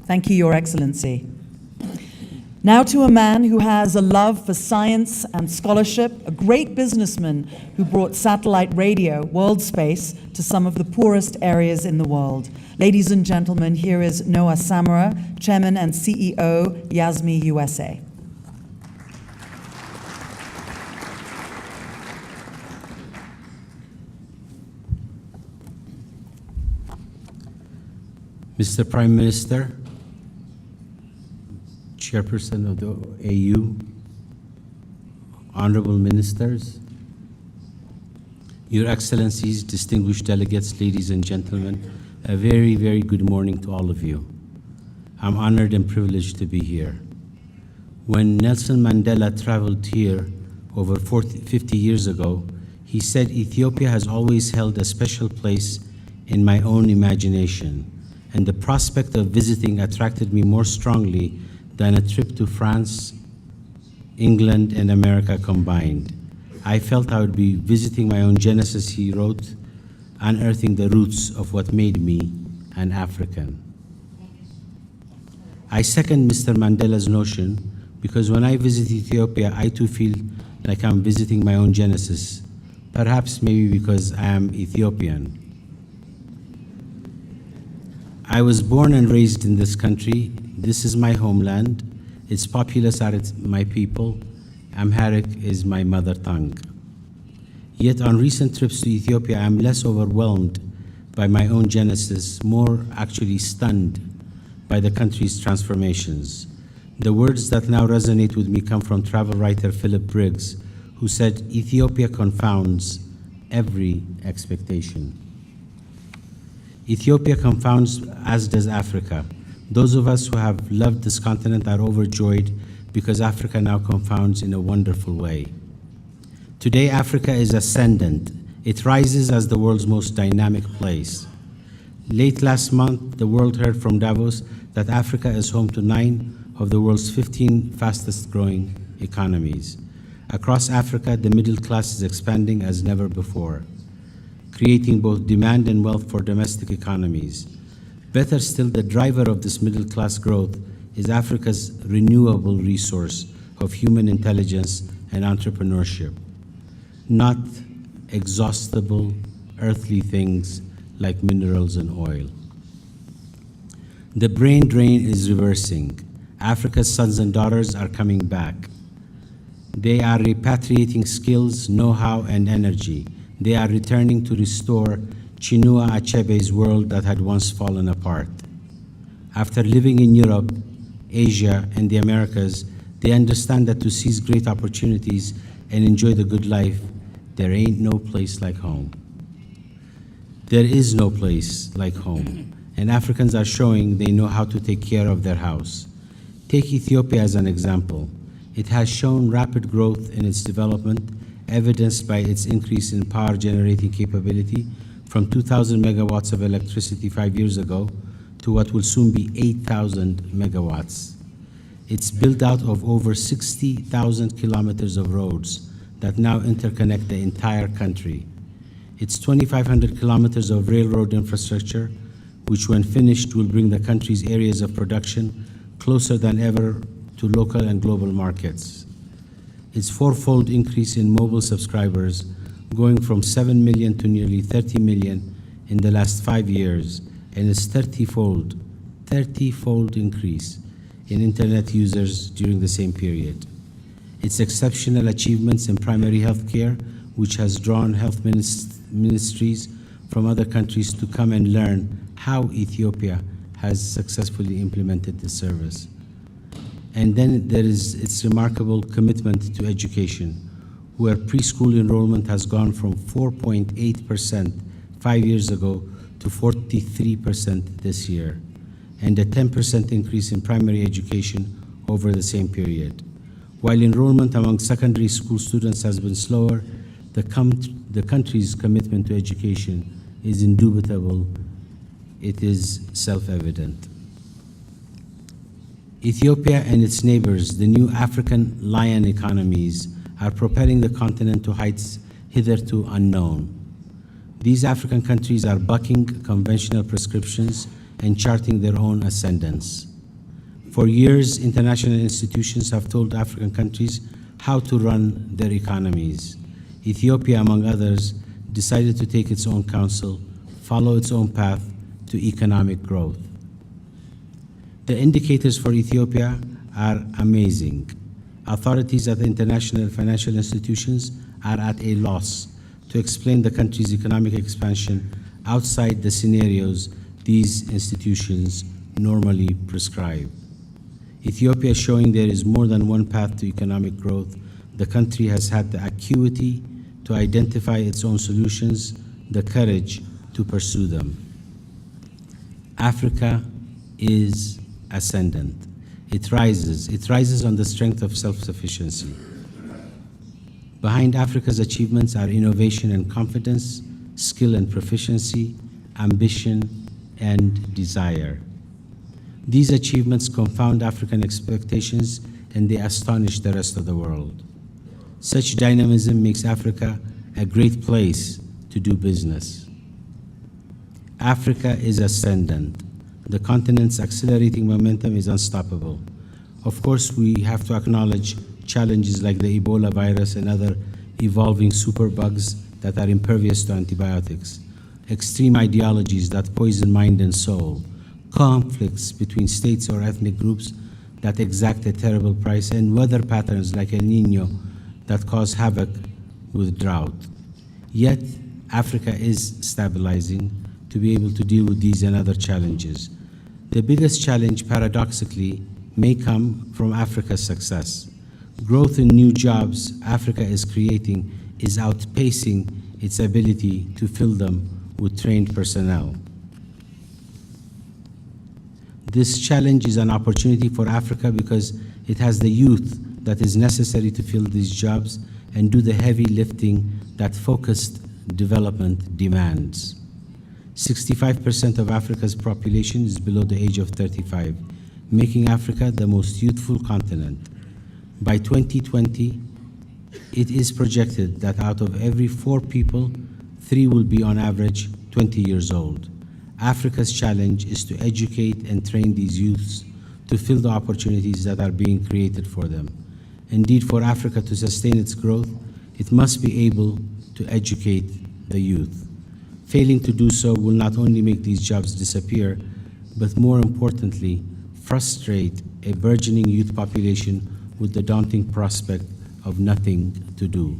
Thank you, Your Excellency. Now to a man who has a love for science and scholarship, a great businessman who brought satellite radio, world space, to some of the poorest areas in the world. Ladies and gentlemen, here is Noah Samara, Chairman and CEO, Yasmi USA. Mr. Prime Minister, Chairperson of the AU, Honorable Ministers, Your Excellencies, distinguished delegates, ladies and gentlemen, a very, very good morning to all of you. I'm honored and privileged to be here. When Nelson Mandela traveled here over 50 years ago, he said Ethiopia has always held a special place in my own imagination, and the prospect of visiting attracted me more strongly than a trip to France, England, and America combined. I felt I would be visiting my own genesis, he wrote, unearthing the roots of what made me an African. I second Mr. Mandela's notion because when I visit Ethiopia, I too feel like I'm visiting my own genesis, perhaps maybe because I am Ethiopian. I was born and raised in this country. This is my homeland. Its populace are my people. Amharic is my mother tongue. Yet on recent trips to Ethiopia, I'm less overwhelmed by my own genesis, more actually stunned by the country's transformations. The words that now resonate with me come from travel writer Philip Briggs, who said, "Ethiopia confounds every expectation." Ethiopia confounds, as does Africa. Those of us who have loved this continent are overjoyed because Africa now confounds in a wonderful way. Today, Africa is ascendant. It rises as the world's most dynamic place. Late last month, the world heard from Davos that Africa is home to 9 of the world's 15 fastest growing economies. Across Africa, the middle class is expanding as never before, creating both demand and wealth for domestic economies. Better still, the driver of this middle-class growth is Africa's renewable resource of human intelligence and entrepreneurship, not exhaustible earthly things like minerals and oil. The brain drain is reversing. Africa's sons and daughters are coming back. They are repatriating skills, know-how, and energy. They are returning to restore Chinua Achebe's world that had once fallen apart. After living in Europe, Asia, and the Americas, they understand that to seize great opportunities and enjoy the good life, there ain't no place like home. There is no place like home, and Africans are showing they know how to take care of their house. Take Ethiopia as an example. It has shown rapid growth in its development, evidenced by its increase in power generating capability from 2,000 megawatts of electricity 5 years ago to what will soon be 8,000 megawatts. It's built out of over 60,000 kilometers of roads that now interconnect the entire country. It's 2,500 kilometers of railroad infrastructure, which when finished will bring the country's areas of production closer than ever to local and global markets. Its fourfold increase in mobile subscribers, going from 7 million to nearly 30 million in the last 5 years, and its 30-fold increase in internet users during the same period. Its exceptional achievements in primary health care, which has drawn health ministries from other countries to come and learn how Ethiopia has successfully implemented this service. And then there is its remarkable commitment to education, where preschool enrollment has gone from 4.8% 5 years ago to 43% this year, and a 10% increase in primary education over the same period. While enrollment among secondary school students has been slower, the country's commitment to education is indubitable. It is self-evident. Ethiopia and its neighbors, the new African lion economies, are propelling the continent to heights hitherto unknown. These African countries are bucking conventional prescriptions and charting their own ascendance. For years, international institutions have told African countries how to run their economies. Ethiopia, among others, decided to take its own counsel, follow its own path to economic growth. The indicators for Ethiopia are amazing. Authorities at the international financial institutions are at a loss to explain the country's economic expansion outside the scenarios these institutions normally prescribe. Ethiopia is showing there is more than one path to economic growth. The country has had the acuity to identify its own solutions, the courage to pursue them. Africa is ascendant. It rises on the strength of self-sufficiency. Behind Africa's achievements are innovation and confidence, skill and proficiency, ambition and desire. These achievements confound African expectations and they astonish the rest of the world. Such dynamism makes Africa a great place to do business. Africa is ascendant. The continent's accelerating momentum is unstoppable. Of course, we have to acknowledge challenges like the Ebola virus and other evolving superbugs that are impervious to antibiotics, extreme ideologies that poison mind and soul, conflicts between states or ethnic groups that exact a terrible price, and weather patterns like El Niño that cause havoc with drought. Yet, Africa is stabilizing to be able to deal with these and other challenges. The biggest challenge, paradoxically, may come from Africa's success. Growth in new jobs Africa is creating is outpacing its ability to fill them with trained personnel. This challenge is an opportunity for Africa because it has the youth that is necessary to fill these jobs and do the heavy lifting that focused development demands. 65% of Africa's population is below the age of 35, making Africa the most youthful continent. By 2020, it is projected that out of every 4 people, 3 will be on average 20 years old. Africa's challenge is to educate and train these youths to fill the opportunities that are being created for them. Indeed, for Africa to sustain its growth, it must be able to educate the youth. Failing to do so will not only make these jobs disappear, but more importantly, frustrate a burgeoning youth population with the daunting prospect of nothing to do.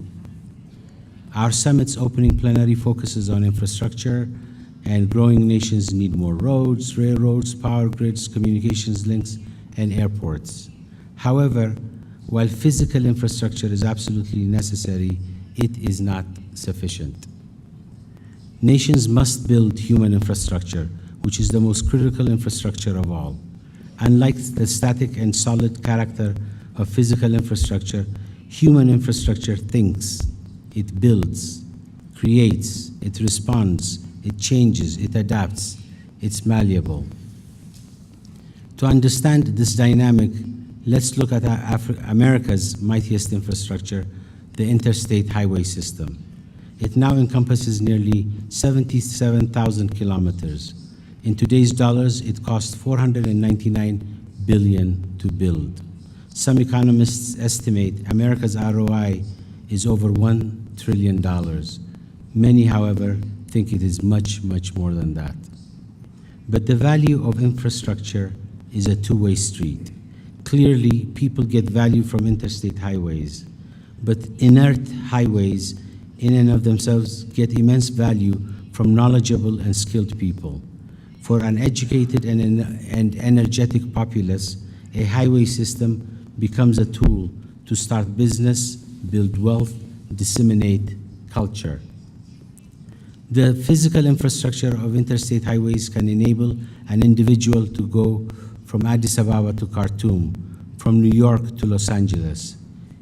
Our summit's opening plenary focuses on infrastructure, and growing nations need more roads, railroads, power grids, communications links, and airports. However, while physical infrastructure is absolutely necessary, it is not sufficient. Nations must build human infrastructure, which is the most critical infrastructure of all. Unlike the static and solid character of physical infrastructure, human infrastructure thinks, it builds, creates, it responds, it changes, it adapts, it's malleable. To understand this dynamic, let's look at America's mightiest infrastructure, the interstate highway system. It now encompasses nearly 77,000 kilometers. In today's dollars, it costs $499 billion to build. Some economists estimate America's ROI is over $1 trillion. Many, however, think it is much, much more than that. But the value of infrastructure is a two-way street. Clearly, people get value from interstate highways, but inert highways in and of themselves get immense value from knowledgeable and skilled people. For an educated and energetic populace, a highway system becomes a tool to start business, build wealth, disseminate culture. The physical infrastructure of interstate highways can enable an individual to go from Addis Ababa to Khartoum, from New York to Los Angeles.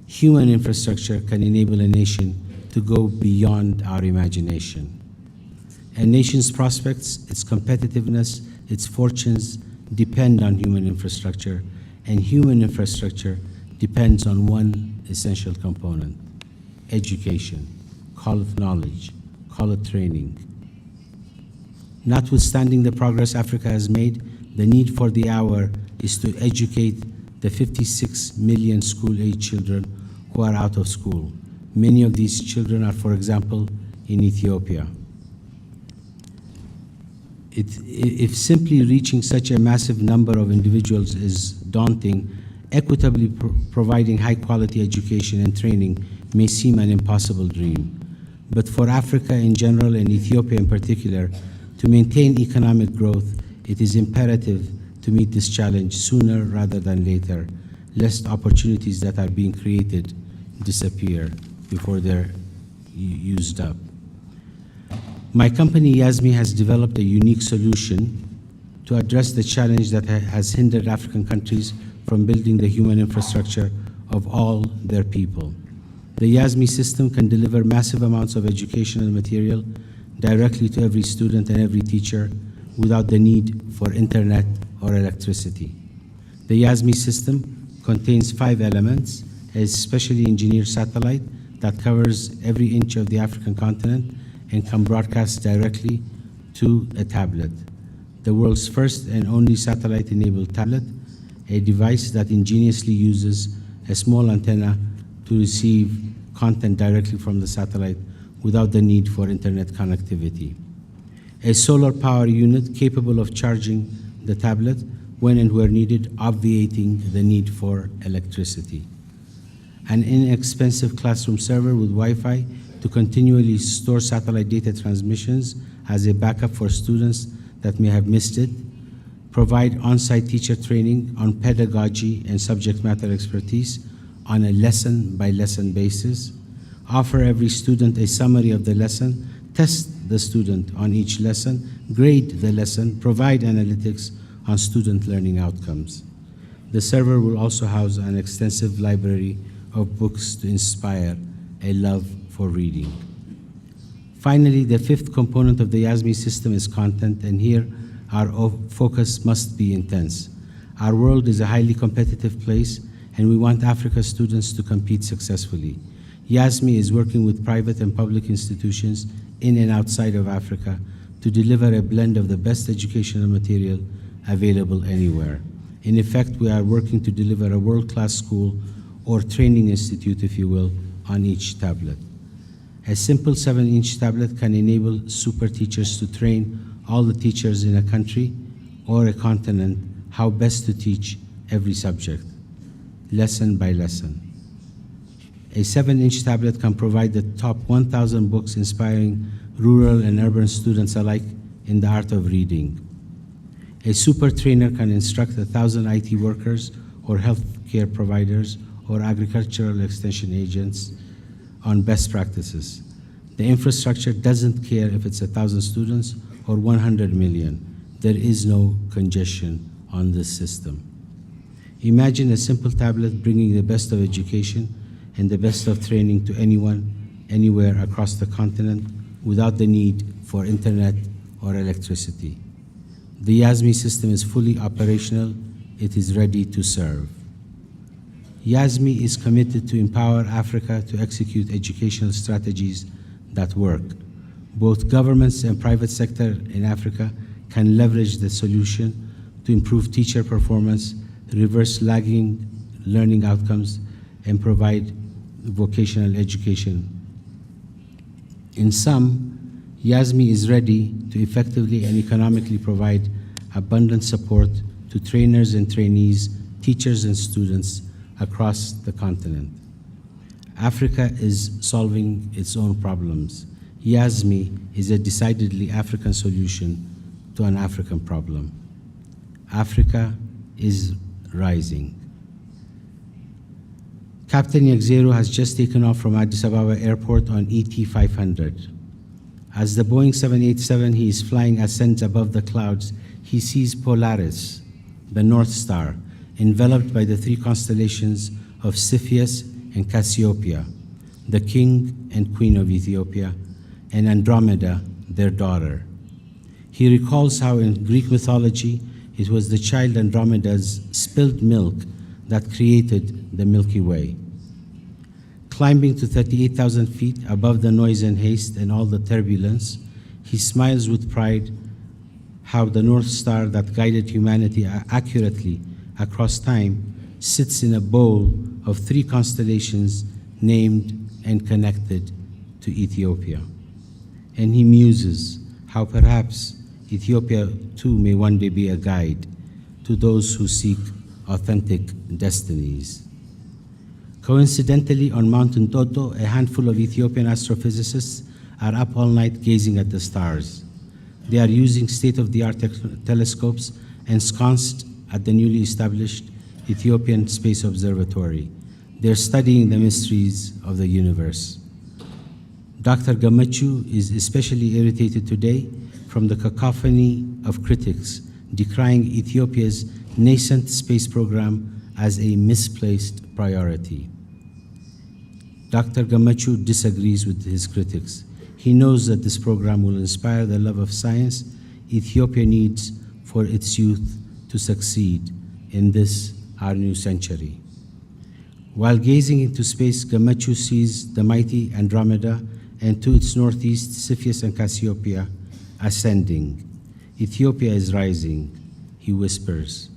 Human infrastructure can enable a nation to go beyond our imagination. A nation's prospects, its competitiveness, its fortunes depend on human infrastructure, and human infrastructure depends on one essential component: education. Call it knowledge, call it training. Notwithstanding the progress Africa has made, The need for the hour is to educate the 56 million school-age children who are out of school. Many of these children are, for example, in Ethiopia. If simply reaching such a massive number of individuals is daunting, equitably providing high-quality education and training may seem an impossible dream. But for Africa in general and Ethiopia in particular, to maintain economic growth, it is imperative to meet this challenge sooner rather than later, lest opportunities that are being created disappear before they're used up. My company, Yasmi, has developed a unique solution to address the challenge that has hindered African countries from building the human infrastructure of all their people. The Yasmi system can deliver massive amounts of educational material directly to every student and every teacher without the need for internet or electricity. The Yasmi system contains 5 elements: a specially engineered satellite that covers every inch of the African continent and can broadcast directly to a tablet. The world's first and only satellite-enabled tablet, a device that ingeniously uses a small antenna to receive content directly from the satellite without the need for internet connectivity. A solar power unit capable of charging the tablet when and where needed, obviating the need for electricity. An inexpensive classroom server with Wi-Fi to continually store satellite data transmissions as a backup for students that may have missed it, provide on-site teacher training on pedagogy and subject matter expertise on a lesson-by-lesson basis, offer every student a summary of the lesson, test the student on each lesson, grade the lesson, provide analytics on student learning outcomes. The server will also house an extensive library of books to inspire a love for reading. Finally, the 5th component of the Yasmi system is content, and here our focus must be intense. Our world is a highly competitive place, and we want Africa's students to compete successfully. Yasmi is working with private and public institutions in and outside of Africa to deliver a blend of the best educational material available anywhere. In effect, we are working to deliver a world-class school or training institute, if you will, on each tablet. A simple 7-inch tablet can enable super teachers to train all the teachers in a country or a continent how best to teach every subject, lesson by lesson. A 7-inch tablet can provide the top 1,000 books inspiring rural and urban students alike in the art of reading. A super trainer can instruct 1,000 IT workers or healthcare providers or agricultural extension agents on best practices. The infrastructure doesn't care if it's 1,000 students or 100 million. There is no congestion on this system. Imagine a simple tablet bringing the best of education and the best of training to anyone, anywhere across the continent without the need for internet or electricity. The Yasmi system is fully operational. It is ready to serve. Yasmi is committed to empower Africa to execute educational strategies that work. Both governments and private sector in Africa can leverage the solution to improve teacher performance, reverse lagging learning outcomes, and provide vocational education. In sum, Yasmi is ready to effectively and economically provide abundant support to trainers and trainees, teachers and students across the continent. Africa is solving its own problems. Yasmi is a decidedly African solution to an African problem. Africa is rising. Captain Yagzero has just taken off from Addis Ababa Airport on ET 500. As the Boeing 787 he is flying ascends above the clouds, he sees Polaris, the North Star, enveloped by the 3 constellations of Cepheus and Cassiopeia, the king and queen of Ethiopia, and Andromeda, their daughter. He recalls how in Greek mythology it was the child Andromeda's spilled milk that created the Milky Way. Climbing to 38,000 feet above the noise and haste and all the turbulence, he smiles with pride, how the North Star that guided humanity accurately across time sits in a bowl of three constellations named and connected to Ethiopia. And he muses how perhaps Ethiopia too may one day be a guide to those who seek authentic destinies. Coincidentally, on Mountain Toto, a handful of Ethiopian astrophysicists are up all night gazing at the stars. They are using state-of-the-art telescopes ensconced at the newly established Ethiopian Space Observatory. They're studying the mysteries of the universe. Dr. Gamachu is especially irritated today from the cacophony of critics decrying Ethiopia's nascent space program as a misplaced priority. Dr. Gamachu disagrees with his critics. He knows that this program will inspire the love of science Ethiopia needs for its youth to succeed in this, our new century. While gazing into space, Gamachu sees the mighty Andromeda and to its northeast, Cepheus and Cassiopeia ascending. Ethiopia is rising, he whispers.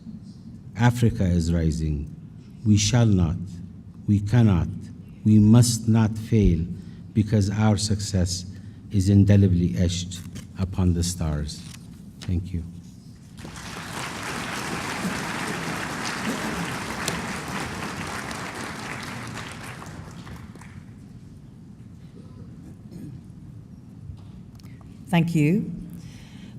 Africa is rising. We shall not, we cannot, we must not fail because our success is indelibly etched upon the stars. Thank you. Thank you.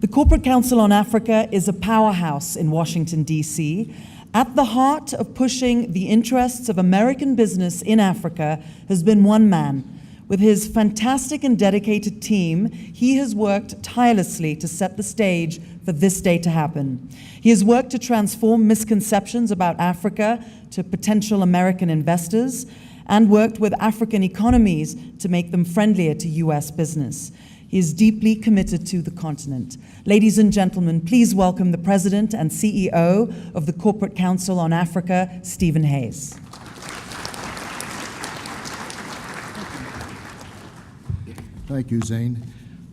The Corporate Council on Africa is a powerhouse in Washington, D.C. At the heart of pushing the interests of American business in Africa has been one man. With his fantastic and dedicated team, he has worked tirelessly to set the stage for this day to happen. He has worked to transform misconceptions about Africa to potential American investors and worked with African economies to make them friendlier to U.S. business. He is deeply committed to the continent. Ladies and gentlemen, please welcome the President and CEO of the Corporate Council on Africa, Stephen Hayes. Thank you, Zane.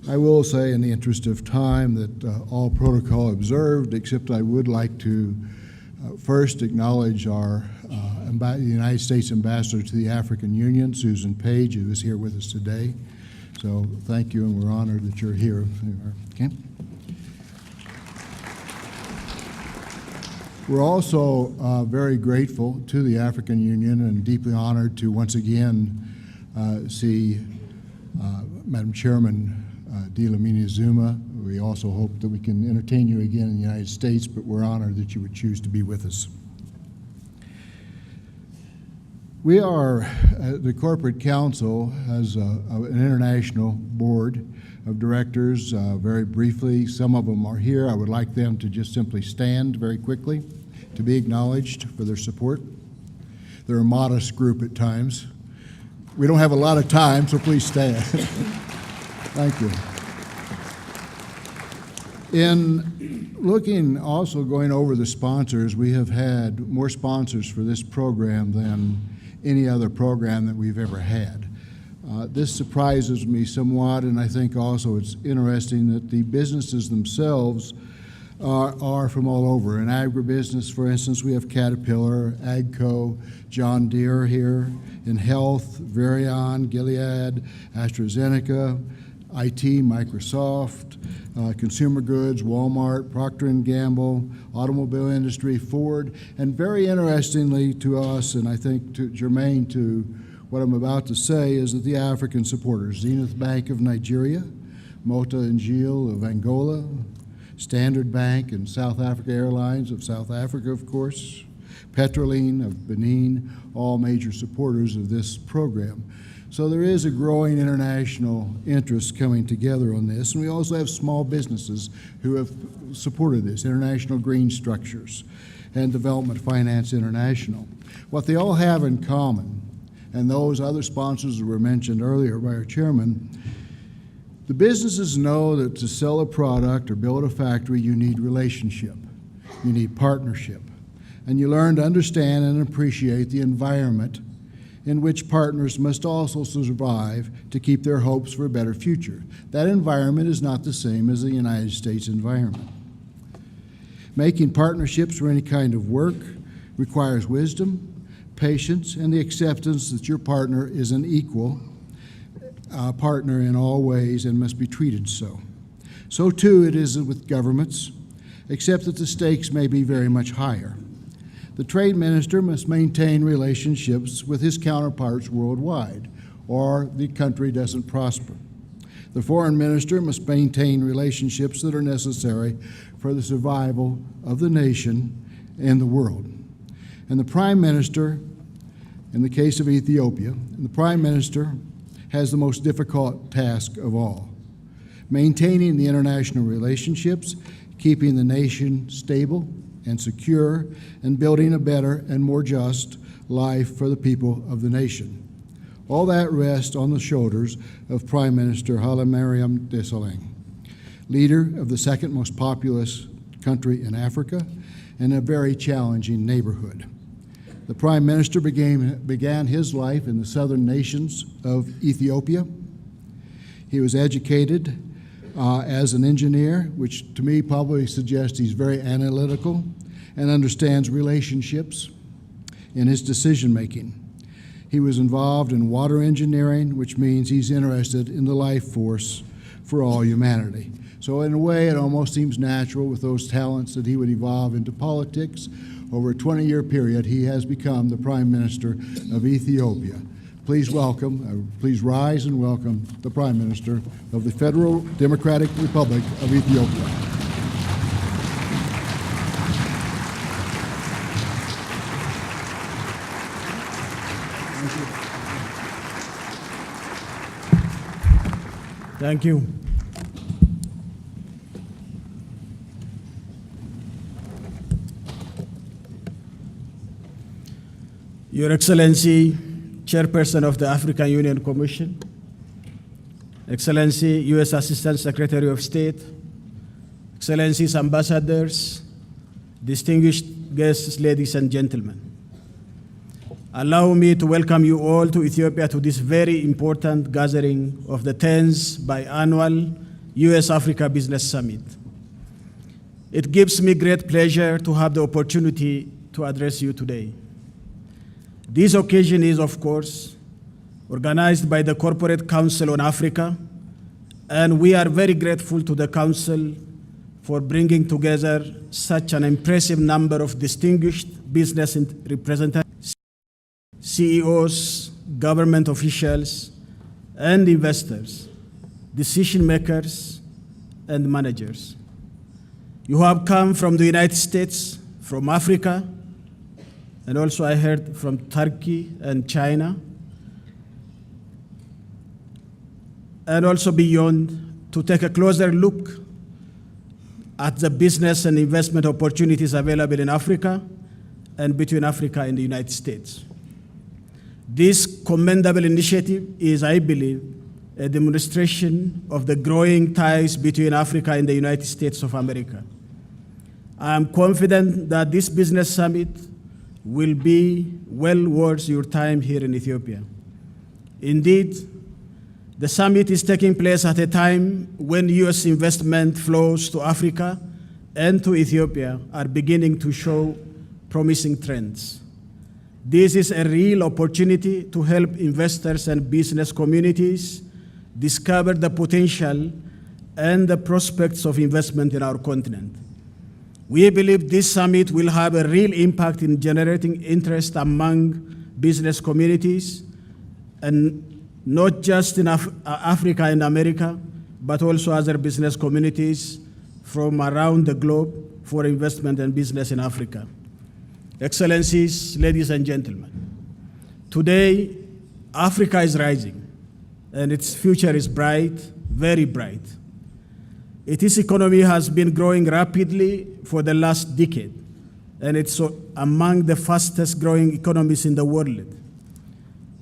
I will say, in the interest of time, that all protocol observed, except I would like to first acknowledge our the United States Ambassador to the African Union, Susan Page, who is here with us today. So thank you, and we're honored that you're here. Okay. We're also very grateful to the African Union and deeply honored to once again see Madam Chairman Dlamini Zuma. We also hope that we can entertain you again in the United States, but we're honored that you would choose to be with us. We are, the Corporate Council has an international board of directors. Very briefly, some of them are here. I would like them to just simply stand very quickly to be acknowledged for their support. They're a modest group at times. We don't have a lot of time, so please stand. Thank you. In looking, also going over the sponsors, we have had more sponsors for this program than any other program that we've ever had. This surprises me somewhat, and I think also it's interesting that the businesses themselves are from all over. In agribusiness, for instance, we have Caterpillar, AGCO, John Deere here. In health, Varian, Gilead, AstraZeneca, IT, Microsoft, consumer goods, Walmart, Procter & Gamble, automobile industry, Ford, and very interestingly to us, and I think germane to what I'm about to say, is that the African supporters, Zenith Bank of Nigeria, Mota and Gil of Angola, Standard Bank and South Africa Airlines of South Africa, of course, Petroline of Benin, all major supporters of this program. So there is a growing international interest coming together on this, and we also have small businesses who have supported this, International Green Structures and Development Finance International. What they all have in common, and those other sponsors that were mentioned earlier by our chairman, the businesses know that to sell a product or build a factory, you need relationship, you need partnership, and you learn to understand and appreciate the environment in which partners must also survive to keep their hopes for a better future. That environment is not the same as the United States environment. Making partnerships for any kind of work requires wisdom, patience, and the acceptance that your partner is an equal partner in all ways and must be treated so. So too it is with governments, except that the stakes may be very much higher. The trade minister must maintain relationships with his counterparts worldwide, or the country doesn't prosper. The foreign minister must maintain relationships that are necessary for the survival of the nation and the world. And the prime minister, in the case of Ethiopia, the prime minister has the most difficult task of all: maintaining the international relationships, keeping the nation stable and secure, and building a better and more just life for the people of the nation. All that rests on the shoulders of Prime Minister Haile Mariam Desalegn, leader of the second most populous country in Africa and a very challenging neighborhood. The Prime Minister began his life in the southern nations of Ethiopia. He was educated as an engineer, which to me probably suggests he's very analytical and understands relationships in his decision-making. He was involved in water engineering, which means he's interested in the life force for all humanity. So in a way, it almost seems natural with those talents that he would evolve into politics. Over a 20-year period, he has become the Prime Minister of Ethiopia. Please please rise and welcome the Prime Minister of the Federal Democratic Republic of Ethiopia. Thank you. Your Excellency, Chairperson of the African Union Commission, Excellency, U.S. Assistant Secretary of State, Excellencies, Ambassadors, distinguished guests, ladies and gentlemen. Allow me to welcome you all to Ethiopia to this very important gathering of the 10th biannual U.S.-Africa Business Summit. It gives me great pleasure to have the opportunity to address you today. This occasion is, of course, organized by the Corporate Council on Africa, and we are very grateful to the Council for bringing together such an impressive number of distinguished business representatives, CEOs, government officials, and investors, decision makers, and managers. You have come from the United States, from Africa, and also I heard from Turkey and China, and also beyond, to take a closer look at the business and investment opportunities available in Africa and between Africa and the United States. This commendable initiative is, I believe, a demonstration of the growing ties between Africa and the United States of America. I am confident that this business summit will be well worth your time here in Ethiopia. Indeed, the summit is taking place at a time when U.S. investment flows to Africa and to Ethiopia are beginning to show promising trends. This is a real opportunity to help investors and business communities discover the potential and the prospects of investment in our continent. We believe this summit will have a real impact in generating interest among business communities, and not just in Africa and America, but also other business communities from around the globe for investment and business in Africa. Excellencies, ladies and gentlemen, today Africa is rising and its future is bright, very bright. Its economy has been growing rapidly for the last decade, and it's among the fastest growing economies in the world.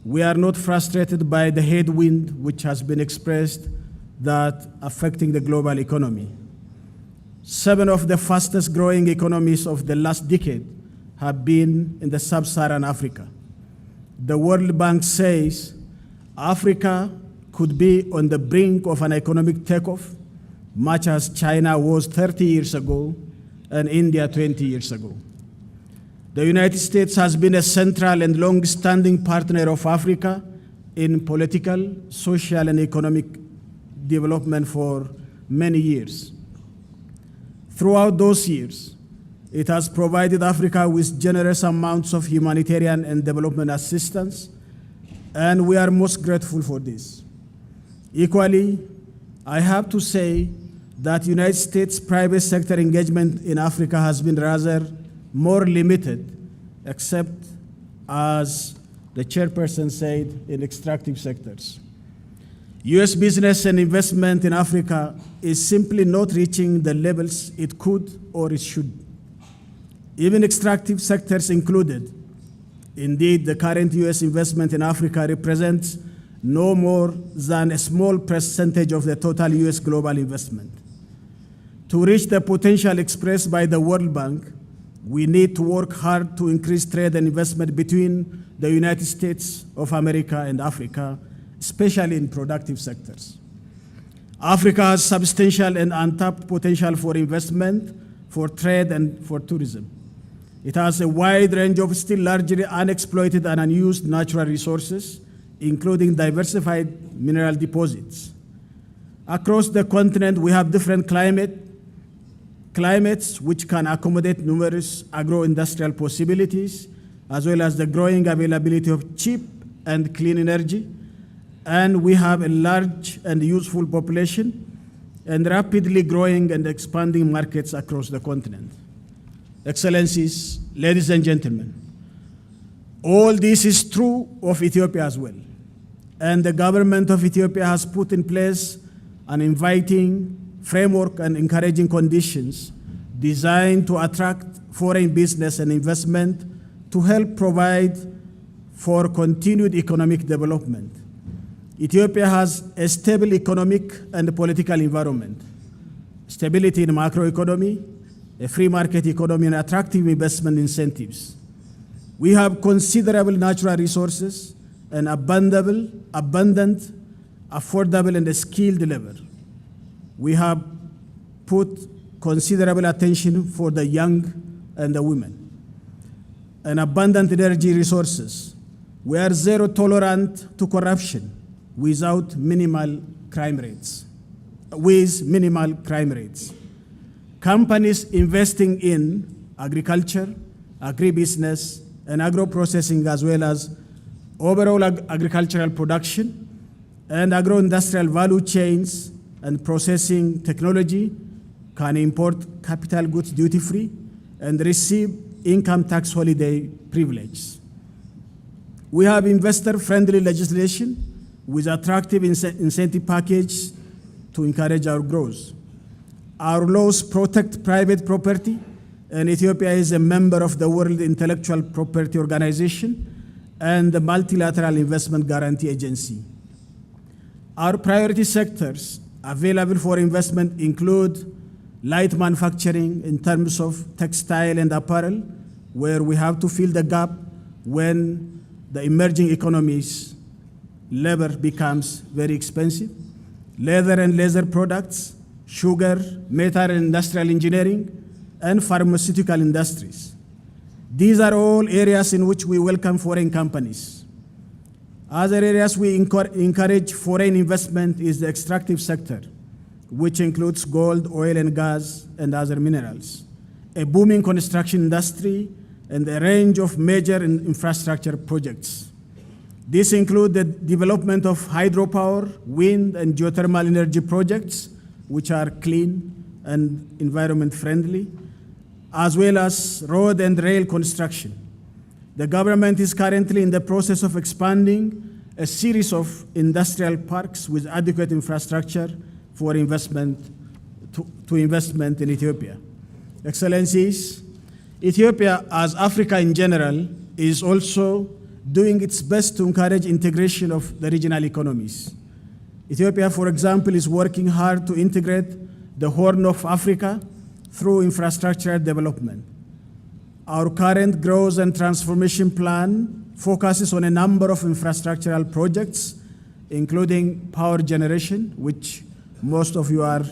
We are not frustrated by the headwind which has been expressed that affecting the global economy. 7 of the fastest growing economies of the last decade have been in the sub-Saharan Africa. The World Bank says Africa could be on the brink of an economic takeoff, much as China was 30 years ago, and India 20 years ago. The United States has been a central and long-standing partner of Africa in political, social, and economic development for many years. Throughout those years, it has provided Africa with generous amounts of humanitarian and development assistance, and we are most grateful for this. Equally, I have to say that United States private sector engagement in Africa has been rather more limited, except, as the chairperson said, in extractive sectors. US business and investment in Africa is simply not reaching the levels it could or it should, even extractive sectors included. Indeed, the current US investment in Africa represents no more than a small percentage of the total US global investment. To reach the potential expressed by the World Bank, we need to work hard to increase trade and investment between the United States of America and Africa, especially in productive sectors. Africa has substantial and untapped potential for investment, for trade, and for tourism. It has a wide range of still largely unexploited and unused natural resources, including diversified mineral deposits. Across the continent, we have different climates which can accommodate numerous agro-industrial possibilities, as well as the growing availability of cheap and clean energy. And we have a large and useful population and rapidly growing and expanding markets across the continent. Excellencies, ladies and gentlemen, all this is true of Ethiopia as well. And the government of Ethiopia has put in place an inviting framework and encouraging conditions designed to attract foreign business and investment to help provide for continued economic development. Ethiopia has a stable economic and political environment, stability in macroeconomy, a free market economy, and attractive investment incentives. We have considerable natural resources and abundant, affordable, and skilled labor. We have put considerable attention for the young and the women. And abundant energy resources. We are zero tolerant to corruption with minimal crime rates. Companies investing in agriculture, agribusiness, and agro-processing, as well as overall agricultural production and agro-industrial value chains and processing technology, can import capital goods duty-free and receive income tax holiday privilege. We have investor-friendly legislation with attractive incentive package to encourage our growth. Our laws protect private property, and Ethiopia is a member of the World Intellectual Property Organization and the Multilateral Investment Guarantee Agency. Our priority sectors available for investment include light manufacturing in terms of textile and apparel, where we have to fill the gap when the emerging economies' labor becomes very expensive, leather and leather products, sugar, metal and industrial engineering, and pharmaceutical industries. These are all areas in which we welcome foreign companies. Other areas we encourage foreign investment is the extractive sector, which includes gold, oil and gas, and other minerals, a booming construction industry, and a range of major infrastructure projects. These include the development of hydropower, wind, and geothermal energy projects, which are clean and environment friendly, as well as road and rail construction. The government is currently in the process of expanding a series of industrial parks with adequate infrastructure for investment to investment in Ethiopia. Excellencies, Ethiopia, as Africa in general, is also doing its best to encourage integration of the regional economies. Ethiopia, for example, is working hard to integrate the Horn of Africa through infrastructure development. Our current growth and transformation plan focuses on a number of infrastructural projects, including power generation, which most of you are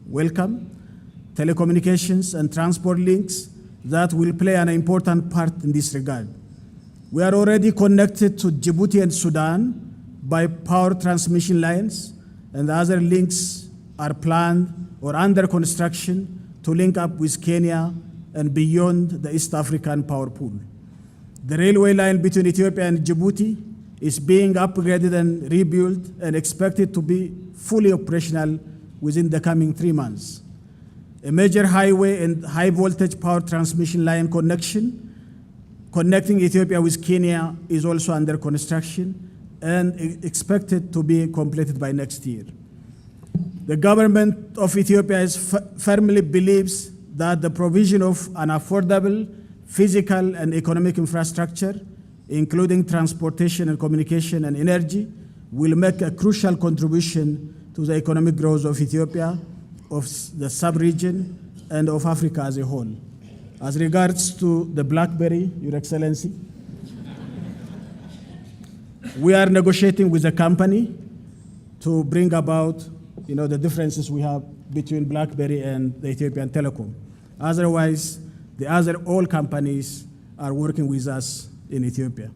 welcome, telecommunications, and transport links that will play an important part in this regard. We are already connected to Djibouti and Sudan by power transmission lines, and other links are planned or under construction to link up with Kenya and beyond the East African power pool. The railway line between Ethiopia and Djibouti is being upgraded and rebuilt and expected to be fully operational within the coming 3 months. A major highway and high voltage power transmission line connection connecting Ethiopia with Kenya is also under construction and expected to be completed by next year. The government of Ethiopia firmly believes that the provision of an affordable physical and economic infrastructure, including transportation and communication and energy, will make a crucial contribution to the economic growth of Ethiopia, of the sub-region, and of Africa as a whole. As regards to the BlackBerry, Your Excellency, we are negotiating with the company to bring about the differences we have between BlackBerry and the Ethiopian Telecom. Otherwise, the other all companies are working with us in Ethiopia.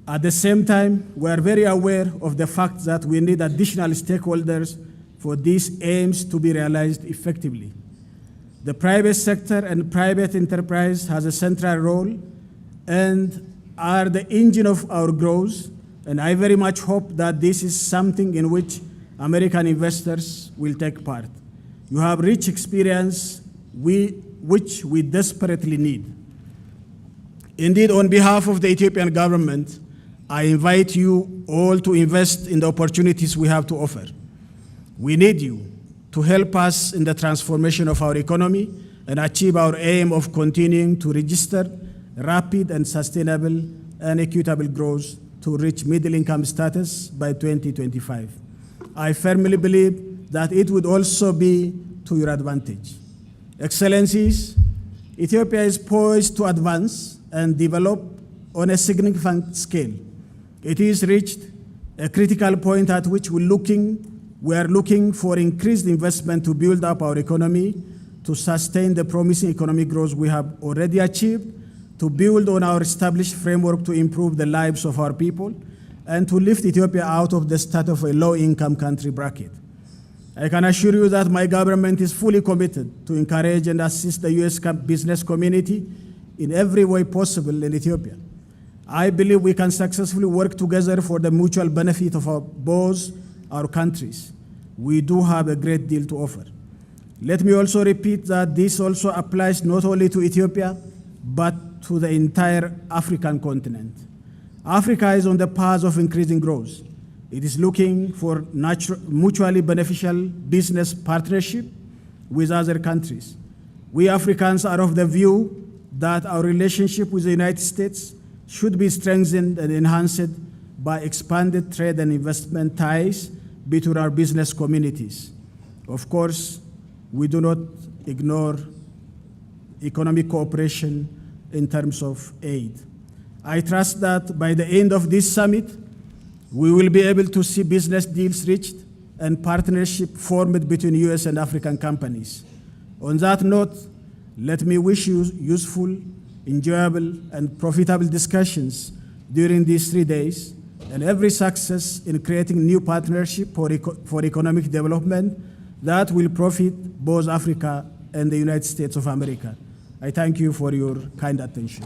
At the same time, we are very aware of the fact that we need additional stakeholders for these aims to be realized effectively. The private sector and private enterprise has a central role and are the engine of our growth, and I very much hope that this is something in which American investors will take part. You have rich experience which we desperately need. Indeed, on behalf of the Ethiopian government, I invite you all to invest in the opportunities we have to offer. We need you to help us in the transformation of our economy and achieve our aim of continuing to register rapid and sustainable and equitable growth to reach middle-income status by 2025. I firmly believe that it would also be to your advantage. Excellencies, Ethiopia is poised to advance and develop on a significant scale. It has reached a critical point at which we are looking for increased investment to build up our economy, to sustain the promising economic growth we have already achieved, to build on our established framework to improve the lives of our people, and to lift Ethiopia out of the status of a low-income country bracket. I can assure you that my government is fully committed to encourage and assist the U.S. business community in every way possible in Ethiopia. I believe we can successfully work together for the mutual benefit of both our countries. We do have a great deal to offer. Let me also repeat that this also applies not only to Ethiopia, but to the entire African continent. Africa is on the path of increasing growth. It is looking for mutually beneficial business partnership with other countries. We Africans are of the view that our relationship with the United States should be strengthened and enhanced by expanded trade and investment ties between our business communities. Of course, we do not ignore economic cooperation in terms of aid. I trust that by the end of this summit, we will be able to see business deals reached and partnership formed between US and African companies. On that note, let me wish you useful, enjoyable, and profitable discussions during these 3 days, and every success in creating new partnership for economic development that will profit both Africa and the United States of America. I thank you for your kind attention.